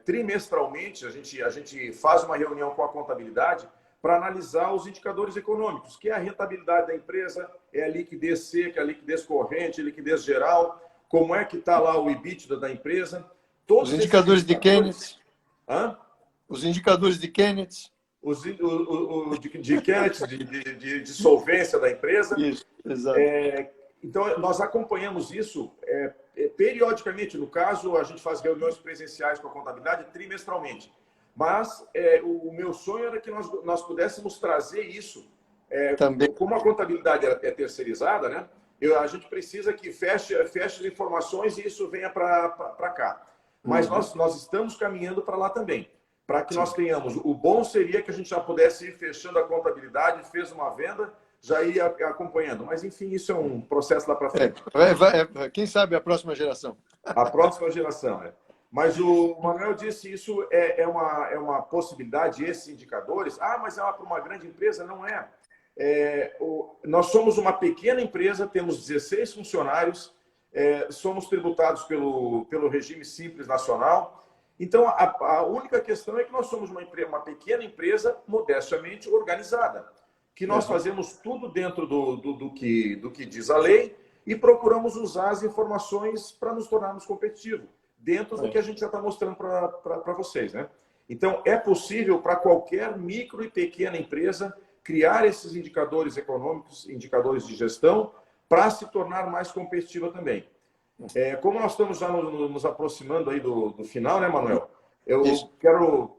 trimestralmente, a gente faz uma reunião com a contabilidade para analisar os indicadores econômicos, que é a rentabilidade da empresa, é a liquidez seca, a liquidez corrente, a liquidez geral, como é que está lá o EBITDA da empresa. Todos os indicadores de Keynes. Hã? Os indicadores de Keynes. De Keynes, de solvência da empresa. Isso, exato. Então, nós acompanhamos isso periodicamente. No caso, a gente faz reuniões presenciais com a contabilidade trimestralmente. Mas o meu sonho era que nós pudéssemos trazer isso. Também. Como a contabilidade é terceirizada, né? A gente precisa que feche as informações e isso venha para cá. Mas nós estamos caminhando para lá também. Para que nós tenhamos. O bom seria que a gente já pudesse ir fechando a contabilidade, fez uma venda, já ia acompanhando. Mas, enfim, isso é um processo lá para frente. Quem sabe a próxima geração. A próxima geração, Mas o Manuel disse isso é uma possibilidade, esses indicadores. Ah, mas para uma grande empresa? Não é. Nós somos uma pequena empresa, temos 16 funcionários, somos tributados pelo regime simples nacional. Então, a única questão é que nós somos uma pequena empresa modestamente organizada, que nós fazemos tudo dentro do que diz a lei e procuramos usar as informações para nos tornarmos competitivos, dentro do que a gente já está mostrando para vocês, né? Então, é possível para qualquer micro e pequena empresa criar esses indicadores econômicos, indicadores de gestão, para se tornar mais competitiva também. Como nós estamos já nos aproximando aí do final, né, Manuel? Eu quero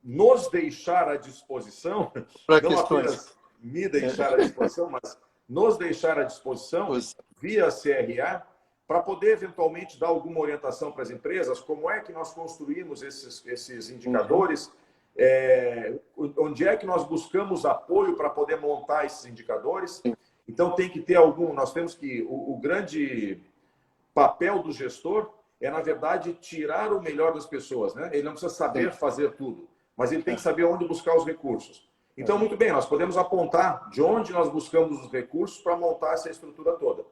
nos deixar à disposição, não apenas me deixar à disposição, mas nos deixar à disposição via CRA, para poder eventualmente dar alguma orientação para as empresas, como é que nós construímos esses indicadores, onde é que nós buscamos apoio para poder montar esses indicadores. Então, tem que ter nós temos que, o grande papel do gestor na verdade, tirar o melhor das pessoas, né? Ele não precisa saber fazer tudo, mas ele tem que saber onde buscar os recursos. Então, muito bem, nós podemos apontar de onde nós buscamos os recursos para montar essa estrutura toda.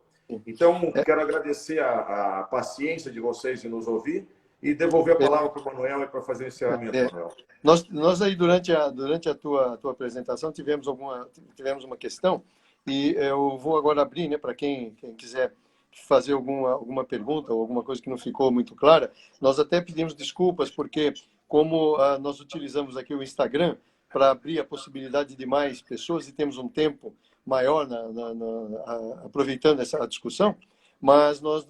Então, quero agradecer a paciência de vocês em nos ouvir e devolver a palavra para o Manuel e para fazer o encerramento, Manuel. Nós aí, durante a tua apresentação, tivemos uma questão e eu vou agora abrir, né, para quem quiser fazer alguma pergunta ou alguma coisa que não ficou muito clara. Nós até pedimos desculpas, porque como nós utilizamos aqui o Instagram para abrir a possibilidade de mais pessoas e temos um tempo maior aproveitando essa discussão, mas nós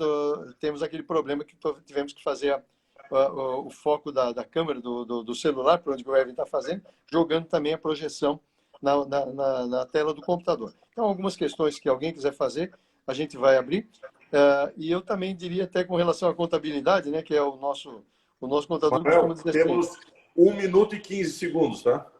temos aquele problema que tivemos que fazer o foco da câmera do celular, para onde o Evan está fazendo, jogando também a projeção na tela do computador. Então, algumas questões que alguém quiser fazer, a gente vai abrir. E eu também diria até com relação à contabilidade, né, que é o nosso contador. Manuel, temos 1 minuto e 15 segundos, tá?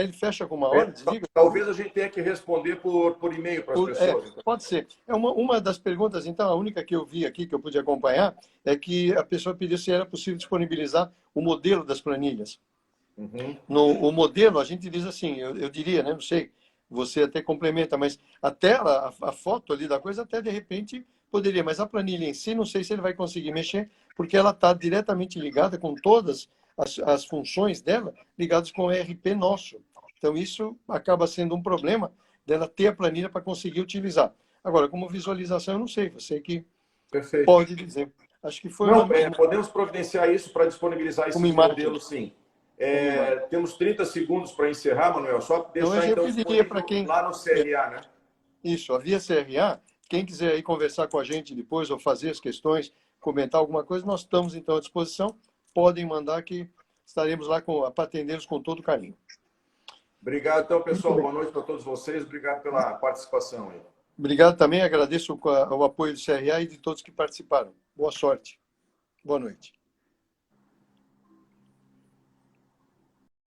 Ele fecha com uma hora, desliga? Talvez a gente tenha que responder por e-mail para as pessoas. Pode ser. Uma das perguntas, então, a única que eu vi aqui, que eu pude acompanhar, é que a pessoa pediu se era possível disponibilizar o modelo das planilhas. O modelo, a gente diz assim, eu diria, né, não sei, você até complementa, mas a tela, a foto ali da coisa, até de repente poderia, mas a planilha em si, não sei se ele vai conseguir mexer, porque ela está diretamente ligada com todas as funções dela ligadas com o ERP nosso. Então, isso acaba sendo um problema dela ter a planilha para conseguir utilizar. Agora, como visualização, eu não sei, você que Perfeito. Pode dizer. Acho que foi podemos providenciar isso para disponibilizar esse modelo, sim. Temos 30 segundos para encerrar, Manuel. Só deixar então para quem lá no CRA, né? Isso, a via CRA. Quem quiser aí conversar com a gente depois ou fazer as questões, comentar alguma coisa, nós estamos então à disposição. Podem mandar que estaremos lá para atendê-los com todo carinho. Obrigado, então, pessoal. Boa noite para todos vocês. Obrigado pela participação aí. Obrigado também. Agradeço o apoio do CRA e de todos que participaram. Boa sorte. Boa noite.